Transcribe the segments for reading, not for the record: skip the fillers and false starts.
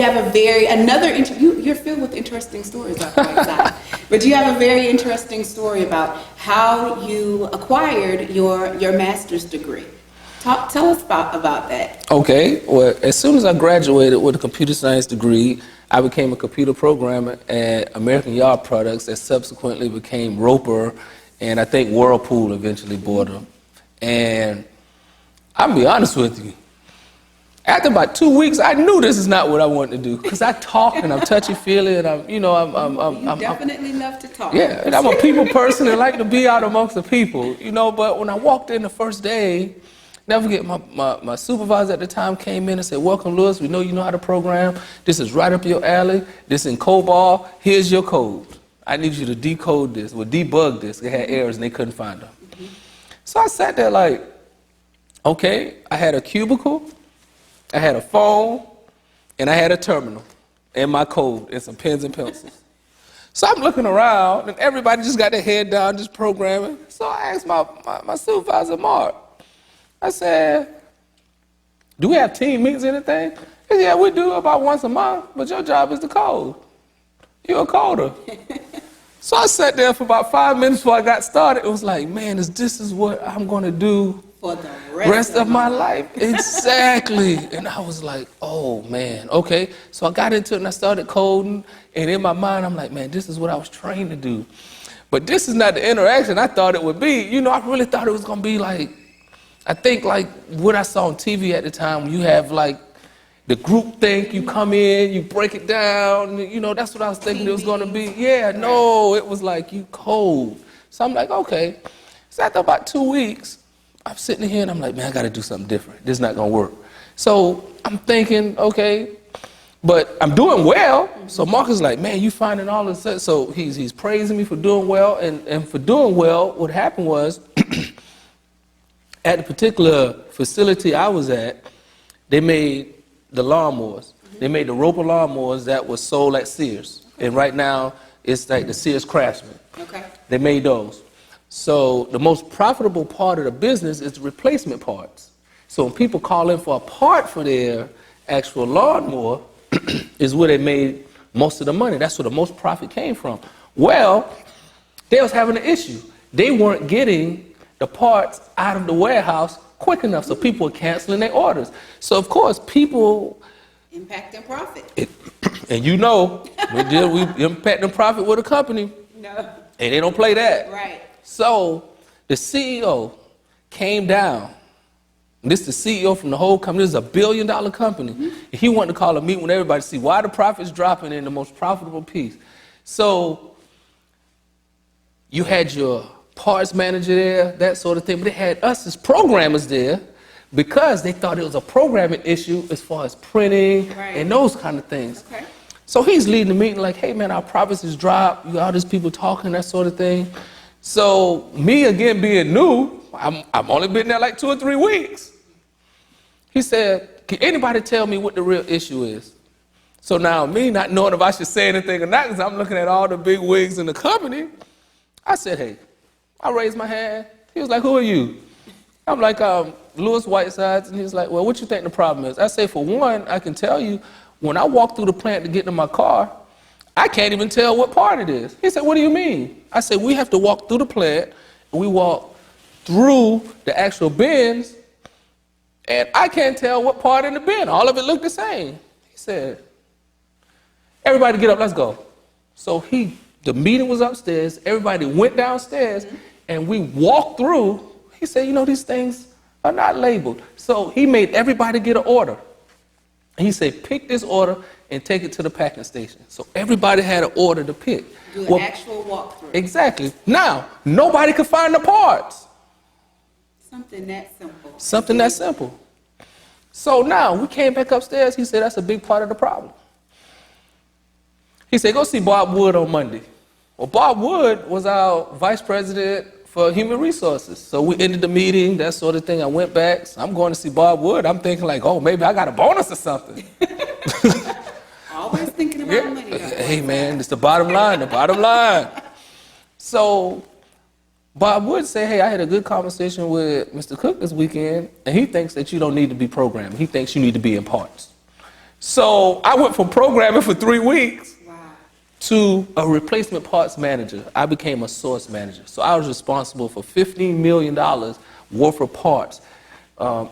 You have a you're filled with interesting stories, Dr. But you have a very interesting story about how you acquired your master's degree. Tell us about that. Okay, well, as soon as I graduated with a computer science degree, I became a computer programmer at American Yard Products that subsequently became Roper, and I think Whirlpool eventually bought them. And I'll be honest with you, after about 2 weeks, I knew this is not what I wanted to do, because I talk and I'm touchy-feely and You definitely love to talk. Yeah, and I'm a people person and like to be out amongst the people, but when I walked in the first day, never forget, my supervisor at the time came in and said, "Welcome, Lewis. We know you know how to program. This is right up your alley. This in COBOL. Here's your code. I need you to decode this, or debug this." They had errors and they couldn't find them. So I sat there like, okay, I had a cubicle, I had a phone, and I had a terminal and my code and some pens and pencils. So I'm looking around and everybody just got their head down just programming. So I asked my supervisor, Mark, I said, "Do we have team meetings or anything?" He said, "Yeah, we do about once a month, but your job is to code. You're a coder." So I sat there for about 5 minutes before I got started. It was like, man, this is what I'm going to do for the rest of my life. Exactly. And I was like, oh, man, okay. So I got into it and I started coding. And in my mind, I'm like, man, this is what I was trained to do. But this is not the interaction I thought it would be. I really thought it was going to be like, I think like what I saw on TV at the time, when you have like the group think, you come in, you break it down, that's what I was thinking it was going to be. Yeah, no, it was like you code. So I'm like, okay. So after about 2 weeks, I'm sitting here and I'm like, man, I got to do something different. This is not going to work. So I'm thinking, okay, but I'm doing well. So Marcus is like, man, you finding all this. So he's praising me for doing well. And for doing well, what happened was, at the particular facility I was at, they made the lawnmowers. They made the Roper lawnmowers that was sold at Sears. Okay. And right now, it's like the Sears Craftsman. Okay. They made those. So the most profitable part of the business is the replacement parts. So when people call in for a part for their actual lawnmower, is where they made most of the money. That's where the most profit came from. Well, they was having an issue. They weren't getting the parts out of the warehouse quick enough, so people were canceling their orders. So of course, people impacting profit. And we impacting profit with a company. No. And they don't play that. Right. So the CEO came down. This is the CEO from the whole company. This is $1 billion company. And he wanted to call a meeting with everybody to see why the profit's dropping in the most profitable piece. So you had your parts manager there, that sort of thing. But they had us as programmers there because they thought it was a programming issue as far as printing and those kind of things. Okay. So he's leading the meeting like, hey, man, our profits has dropped. You got all these people talking, that sort of thing. So me, again, being new, I've only been there like 2 or 3 weeks. He said, can anybody tell me what the real issue is? So now me not knowing if I should say anything or not, because I'm looking at all the big wigs in the company, I said, hey. I raised my hand. He was like, who are you? I'm like, Lewis Whitesides. And he's like, well, what you think the problem is? I say, for one, I can tell you, when I walk through the plant to get in my car, I can't even tell what part it is. He said, what do you mean? I said, we have to walk through the plant, and we walk through the actual bins, and I can't tell what part in the bin. All of it looked the same. He said, everybody get up, let's go. So the meeting was upstairs, everybody went downstairs, and we walked through. He said, these things are not labeled. So he made everybody get an order. And he said, pick this order and take it to the packing station. So everybody had an order to pick. Do an actual walkthrough. Exactly. Now, nobody could find the parts. Something that simple. Something that simple. So now we came back upstairs. He said, that's a big part of the problem. He said, go see Bob Wood on Monday. Well, Bob Wood was our vice president for human resources. So we ended the meeting, that sort of thing. I went back. So I'm going to see Bob Wood. I'm thinking like, oh, maybe I got a bonus or something. Always thinking about money. Hey, man, it's the bottom line, So Bob Wood said, hey, I had a good conversation with Mr. Cook this weekend, and he thinks that you don't need to be programmed. He thinks you need to be in parts. So I went from programming for 3 weeks Wow. to a replacement parts manager. I became a source manager. So I was responsible for $15 million worth of parts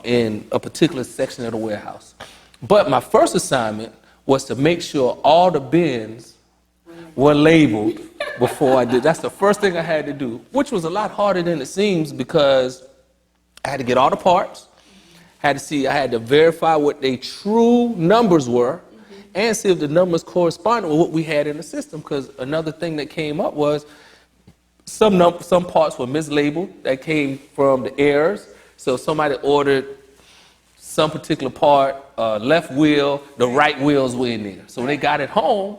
in a particular section of the warehouse. But my first assignment was to make sure all the bins were labeled before I did. That's the first thing I had to do, which was a lot harder than it seems because I had to get all the parts, I had to verify what their true numbers were, and see if the numbers corresponded with what we had in the system. Because another thing that came up was some parts were mislabeled. That came from the errors. So somebody ordered some particular part, left wheel, the right wheels were in there. So when they got it home,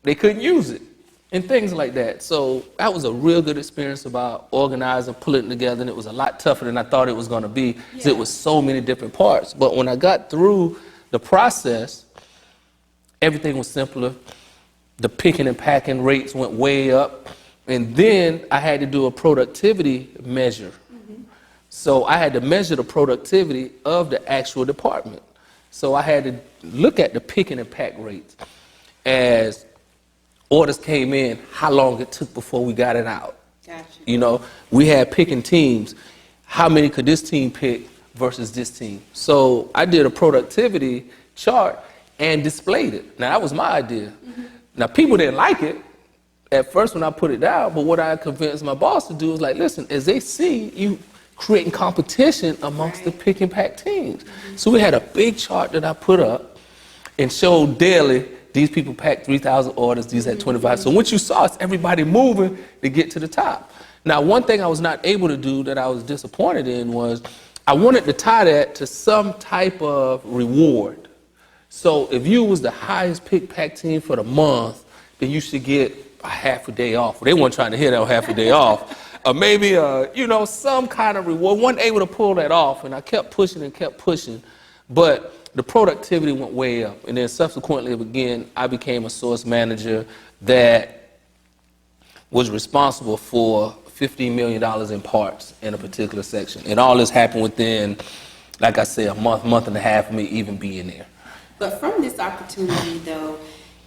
they couldn't use it, and things like that. So that was a real good experience about organizing, pulling it together, and it was a lot tougher than I thought it was going to be because it was so many different parts. But when I got through the process, everything was simpler. The picking and packing rates went way up, and then I had to do a productivity measure. So I had to measure the productivity of the actual department. So I had to look at the picking and pack rates as orders came in, how long it took before we got it out. Gotcha. You know, we had picking teams. How many could this team pick versus this team? So I did a productivity chart and displayed it. Now, that was my idea. Now, people didn't like it at first when I put it down, but what I convinced my boss to do was like, listen, as they see you creating competition amongst the pick and pack teams. So we had a big chart that I put up and showed daily, these people packed 3,000 orders, these had 25. So what you saw is everybody moving to get to the top. Now, one thing I was not able to do that I was disappointed in was I wanted to tie that to some type of reward. So if you was the highest pick pack team for the month, then you should get a half a day off. Well, they weren't trying to hear that half a day off. Or maybe, you know, some kind of reward. Wasn't able to pull that off, and I kept pushing and kept pushing. But the productivity went way up. And then subsequently, again, I became a source manager that was responsible for $15 million in parts in a particular section. And all this happened within, like I said, a month and a half of me even being there. But from this opportunity, though,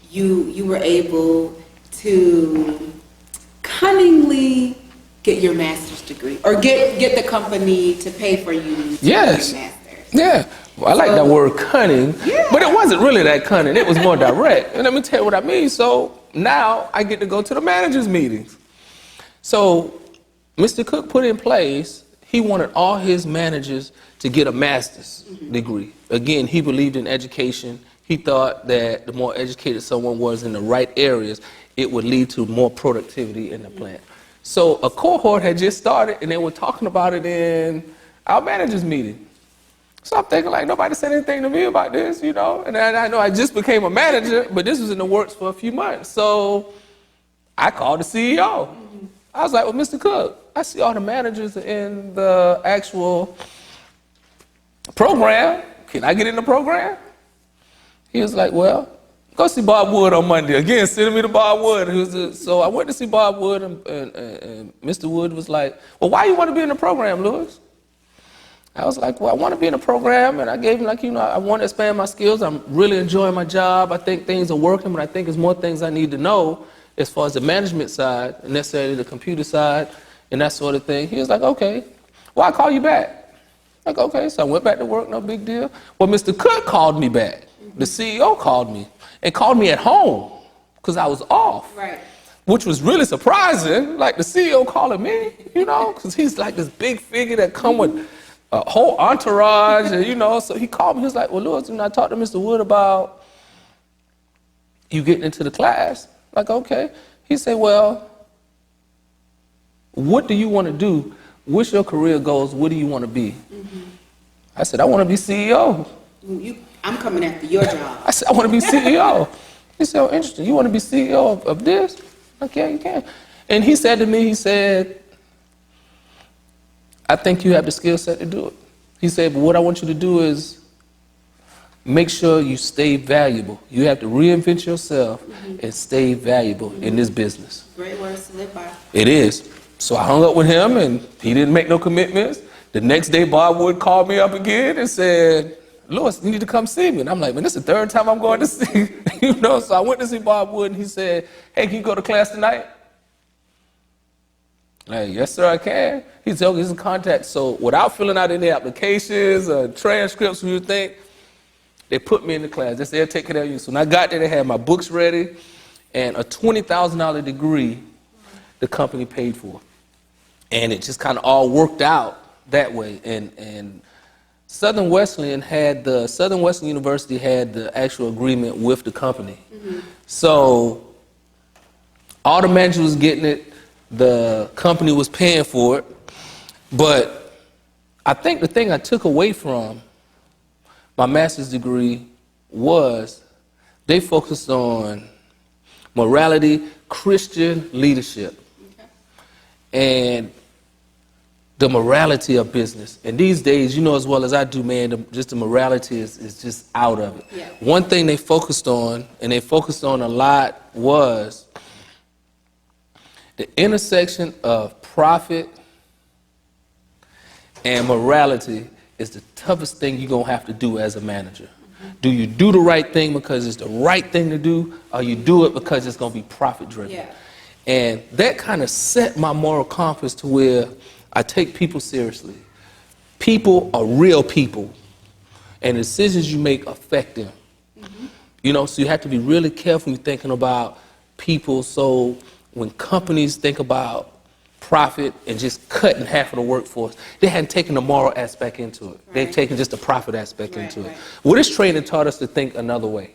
you were able to cunningly get your master's degree, or get the company to pay for you to Yes. get your master's. Yeah. Well, I like that word cunning, but it wasn't really that cunning. It was more direct. And let me tell you what I mean. So now I get to go to the managers' meetings. So Mr. Cook put in place, he wanted all his managers to get a master's degree. Again, he believed in education. He thought that the more educated someone was in the right areas, it would lead to more productivity in the plant. So a cohort had just started, and they were talking about it in our managers' meeting. So I'm thinking, like, nobody said anything to me about this, you know? And I know I just became a manager, but this was in the works for a few months. So I called the CEO. I was like, well, Mr. Cook, I see all the managers in the actual program. Can I get in the program? He was like, well, go see Bob Wood on Monday. Again, sending me to Bob Wood. So I went to see Bob Wood, and Mr. Wood was like, well, why you want to be in the program, Lewis? I was like, well, I want to be in the program, and I gave him, like, you know, I want to expand my skills. I'm really enjoying my job. I think things are working, but I think there's more things I need to know as far as the management side, and necessarily the computer side, and that sort of thing. He was like, okay, well, I'll call you back. Like, okay, so I went back to work, no big deal. Well, Mr. Cook called me back. The CEO called me, and called me at home, because I was off. Right. Which was really surprising, like the CEO calling me, you know, because he's like this big figure that come with a whole entourage, and, you know, so he called me. He was like, well, Lewis, you know, I talked to Mr. Wood about you getting into the class. Like, okay. He said, well, what do you want to do? What's your career goals? What do you want to be? I said, I want to be CEO. I'm coming after your job. I said, I want to be CEO. He said, oh, interesting. You want to be CEO of this? Like, yeah, you can. And he said to me, he said, I think you have the skill set to do it. He said, but what I want you to do is make sure you stay valuable. You have to reinvent yourself and stay valuable in this business. Great words to live by. It is. So I hung up with him, and he didn't make no commitments. The next day, Bob Wood called me up again and said, Lewis, you need to come see me. And I'm like, man, this is the third time I'm going to see, So I went to see Bob Wood, and he said, hey, can you go to class tonight? Like, yes, sir, I can. He said, okay, this is contact. So without filling out any applications or transcripts, what you think, they put me in the class. They said, they'll take care of you. So when I got there, they had my books ready and a $20,000 degree the company paid for. And it just kind of all worked out that way. And Southern Wesleyan University had the actual agreement with the company. Mm-hmm. So all the managers was getting it, the company was paying for it. But I think the thing I took away from my master's degree was they focused on morality, Christian leadership, and the morality of business. And these days, you know as well as I do, man, just the morality is just out of it. Yeah. One thing they focused on, and they focused on a lot, was the intersection of profit and morality is the toughest thing you're going to have to do as a manager. Mm-hmm. Do you do the right thing because it's the right thing to do, or you do it because it's going to be profit driven? Yeah. And that kind of set my moral compass to where I take people seriously. People are real people, and the decisions you make affect them. Mm-hmm. So you have to be really careful when you're thinking about people. So when companies think about profit and just cutting half of the workforce, they hadn't taken the moral aspect into it. Right. They've taken just the profit aspect into it. Well, this training taught us to think another way.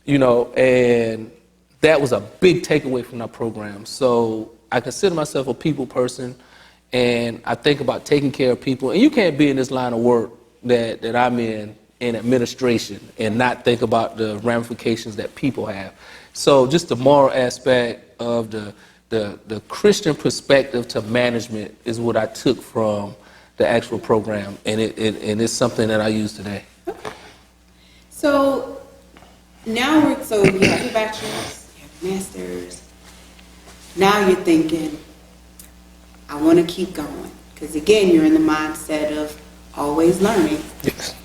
And that was a big takeaway from our program. So I consider myself a people person, and I think about taking care of people. And you can't be in this line of work that I'm in administration, and not think about the ramifications that people have. So just the moral aspect of the Christian perspective to management is what I took from the actual program, and it's something that I use today. Okay. So now you have your bachelor's, you have your master's. Now you're thinking, I want to keep going, because again, you're in the mindset of always learning. Yes.